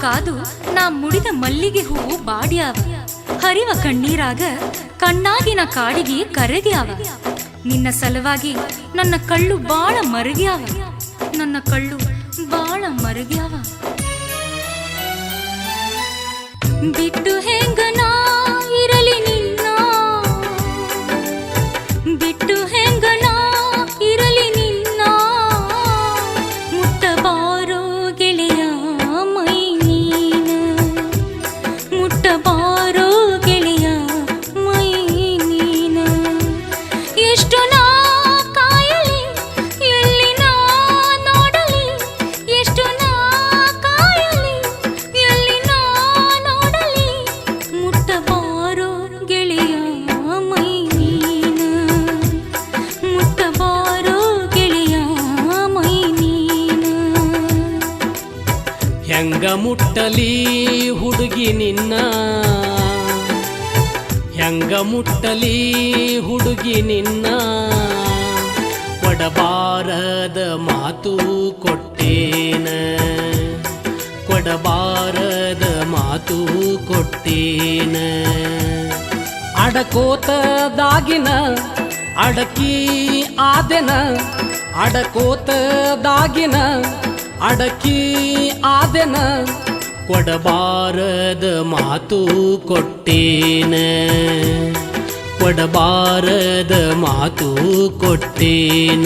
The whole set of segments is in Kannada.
ಕಾದು ನಾ ಮುಡಿದ ಮಲ್ಲಿಗೆ ಹೂವು ಬಾಡ್ಯಾವ, ಹರಿವ ಕಣ್ಣೀರಾಗ ಕಣ್ಣಾಗಿನ ಕಾಡಿಗೆ ಕರಗ್ಯಾವ. ನಿನ್ನ ಸಲುವಾಗಿ ನನ್ನ ಕಳ್ಳು ಬಾಳ ಮರಗ್ಯಾವ, ನನ್ನ ಕಳ್ಳು ಬಾಳ ಮರಗ್ಯಾವ. ಬಿಟ್ಟು ಹೆಂಗ ನಾ ಇರಲಿ ನಿನ್ನ, ಬಿಟ್ಟು ಹೆಂಗ ನಾ ಇರಲಿ ನಿನ್ನ, ಮುಟ್ಟಬಾರೋ ಗೆಳೆಯ ಮೈ ನೀನ, ಮುಟ್ಟಬಾರೋ ಗೆಳೆಯ ಮೈ ನೀನ. ಎಷ್ಟು ನಾ ಕಾಯಲಿ ಎಲ್ಲಿ ನಾ ನೋಡಲಿ, ಎಷ್ಟು ನಾ ಕಾಯಲಿ ಎಲ್ಲಿ ನಾ ನೋಡಲಿ, ಮುಟ್ಟಬಾರೋ ಗೆಳೆಯ ಮೈ ನೀನ, ಮುಟ್ಟಬಾರೋ ಗೆಳೆಯ ಮೈ ನೀನ. ಹೆಂಗ ಮುಟ್ಟಲಿ ಹುಡುಗಿ ನಿನ್ನ, ಹೆಂಗ ಮುಟ್ಟಲಿ ಹುಡುಗಿ ನಿನ್ನ, ಕೊಡಬಾರದ ಮಾತು ಕೊಟ್ಟೇನ, ಕೊಡಬಾರದ ಮಾತು ಕೊಟ್ಟೇನ. ಅಡಕೋತದಾಗಿನ ಅಡಕಿ ಆದೆನ, ಅಡಕೋತದಾಗಿನ ಅಡಕಿ ಆದೆನ, ಕೊಡಬಾರದ ಮಾತು ಕೊಟ್ಟೇನ, ಕೊಡಬಾರದ ಮಾತು ಕೊಟ್ಟೇನ.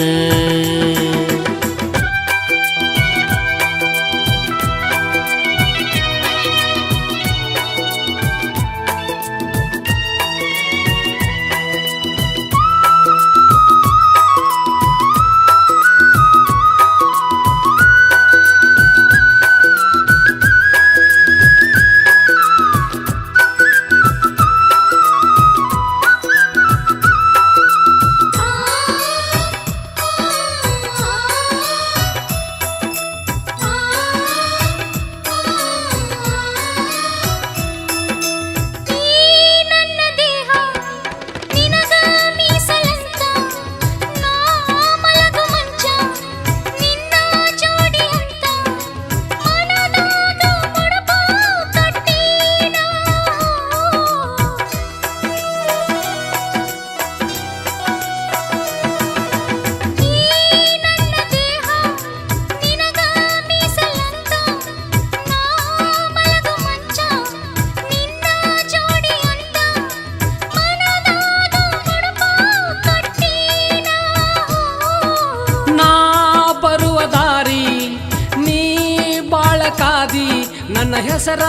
ನನ್ನ ಹೆಸರ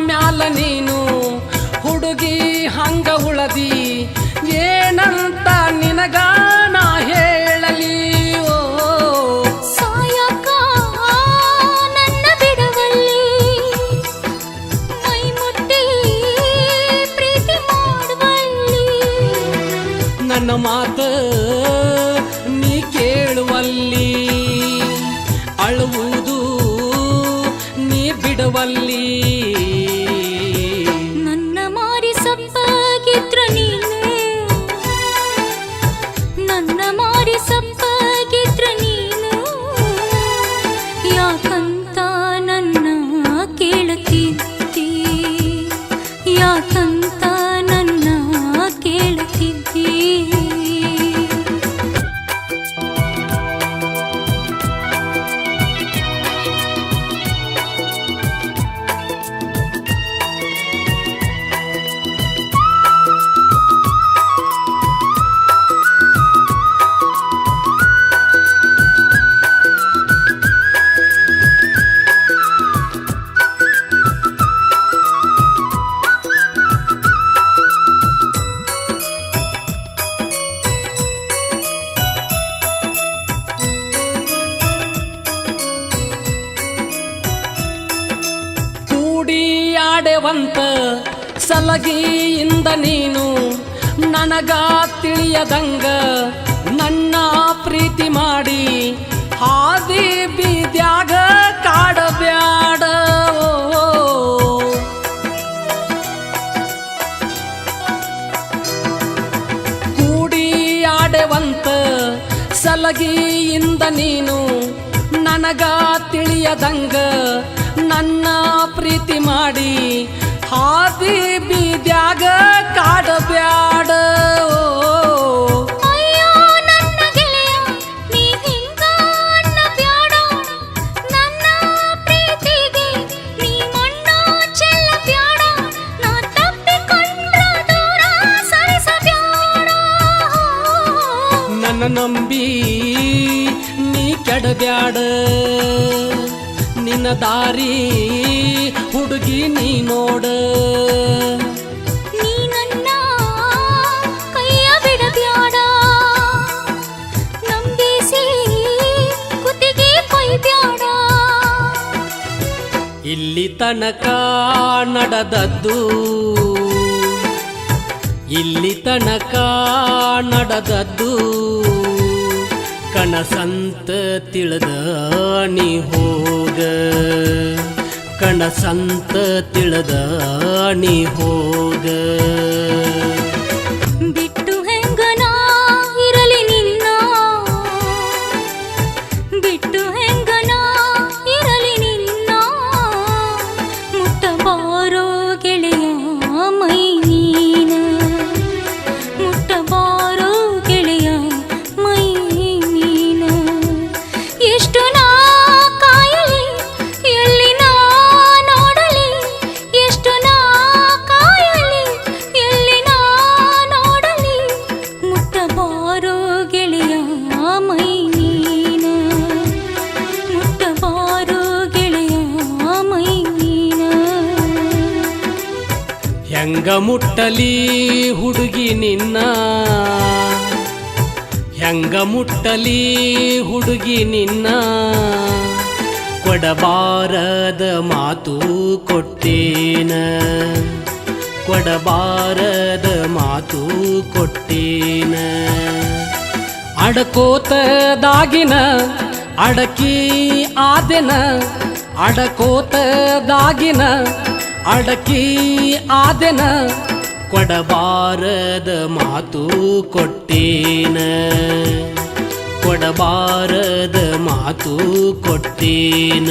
ಮ್ಯಾಲ ನೀನು ಹುಡುಗಿ ಹಂಗ ಉಳದಿ, ಏನಂತ ನಿನಗ ನಾ ಹೇಳಲಿ. ಸಾಯಕ ನನ್ನ ಬಿಡವಲ್ಲಿ, ಮೈ ಮುಟ್ಟಿ ಪ್ರೀತಿ ಮಾಡುವಲ್ಲಿ, ನನ್ನ ಮಾತ ನೀ ಕೇಳುವಲ್ಲಿ, ಅಳುವುದು ನೀ ಬಿಡುವಲ್ಲಿ. ನನ್ನ ಮಾರಿ ಸಪ್ಪಗಿದ್ರ ನೀನು, ನನ್ನ ಮಾರಿ ಸಪ್ಪಗಿದ್ರ ನೀನು, ಯಾಕಂತ ನನ್ನ ಕೇಳುತ್ತಿದ್ದಿ, ಯಾಕಂತ ನನ್ನ ಕೇಳುತ್ತಿದ್ದಿ. ಆಡೆವಂತ ಸಲಗಿಯಿಂದ ನೀನು ನನಗ ತಿಳಿಯದಂಗ ನನ್ನ ಪ್ರೀತಿ ಮಾಡಿ ಹಾದಿ ಬೀದ್ಯಾಗ ಕಾಡಬ್ಯಾಡ. ಕೂಡಿ ಆಡೆವಂತ ಸಲಗಿಯಿಂದ ನೀನು ನನಗ ತಿಳಿಯದಂಗ ನನ್ನ ಪ್ರೀತಿ ಮಾಡಿ ಹಾದಿ ಬೀದ್ಯಾಗ ಕಾಡಬ್ಯಾಡ. ಅಯ್ಯೋ ನನ್ನ ಗೆಳೆಯ ನೀ ಹಿಂಗ ಅನ್ನಬ್ಯಾಡ, ನನ್ನ ಪ್ರೀತಿಗೆ ನೀ ಮಣ್ಣು ಚೆಲ್ಲಬ್ಯಾಡ, ನಾ ತಪ್ಪಿಕೊಂಡ್ರ ದೂರ ಸರಿಸಬ್ಯಾಡ. ನನ್ನ ನಂಬಿ ನೀ ಕೆಡಬ್ಯಾಡ, ನಿನ್ನ ದಾರಿ ಹುಡುಗಿ ನೀ ನೋಡ. ನೀ ನನ್ನ ಕೈಯ ಬಿಡಬ್ಯಾಡ, ನಂಬಿಸಿ ಕುತ್ತಿಗೆ ಕೊಯ್ಬ್ಯಾಡ. ಇಲ್ಲಿ ತನಕ ನಡೆದದ್ದು, ಇಲ್ಲಿ ತನಕ ನಡೆದದ್ದು ಕನಸಂತ ತಿಳಿದ ನೀ ಹೋಗ, ಕನಸಂತ ತಿಳಿದ ನೀ ಹೋಗ. ಬಿಟ್ಟು ಹೆಂಗ ನಾ ಇರಲಿ ನಿನ್ನ, ಬಿಟ್ಟು ಹೆಂಗ ನಾ ಇರಲಿ ನಿನ್ನ, ಮುಟ್ಟಬಾರೋ ಗೆಳೆಯ ಮೈ ನೀನ, ಮುಟ್ಟಬಾರೋ ಗೆಳೆಯ ಮೈ ನೀನ. ಎಷ್ಟು ನಾ ಕಾಯಲಿ ಎಲ್ಲಿ ನಾ ನೋಡಲಿ, ಎಷ್ಟು ನಾ ಕಾಯಲಿ ಎಲ್ಲಿ ನಾ ನೋಡಲಿ, ಮುಟ್ಟಬಾರೋ ಗೆಳೆಯ ಮೈ ನೀನ, ಮುಟ್ಟಬಾರೋ ಗೆಳೆಯ ಮೈ ನೀನ. ಹೆಂಗ ಮುಟ್ಟಲಿ ಹುಡುಗಿ ನಿನ್ನ, ಹೆಂಗ ಮುಟ್ಟಲಿ ಹುಡುಗಿ ನಿನ್ನ, ಕೊಡಬಾರದ ಮಾತು ಕೊಟ್ಟೇನ, ಕೊಡಬಾರದ ಮಾತು ಕೊಟ್ಟೇನ. ಅಡಕೋತದಾಗಿನ ಅಡಕಿ ಆದೆನ, ಅಡಕೋತದಾಗಿನ ಅಡಕಿ ಆದೆನ, ಕೊಡಬಾರದ ಮಾತು ಕೊಟ್ಟೇನ, ಕೊಡಬಾರದ ಮಾತು ಕೊಟ್ಟೇನ.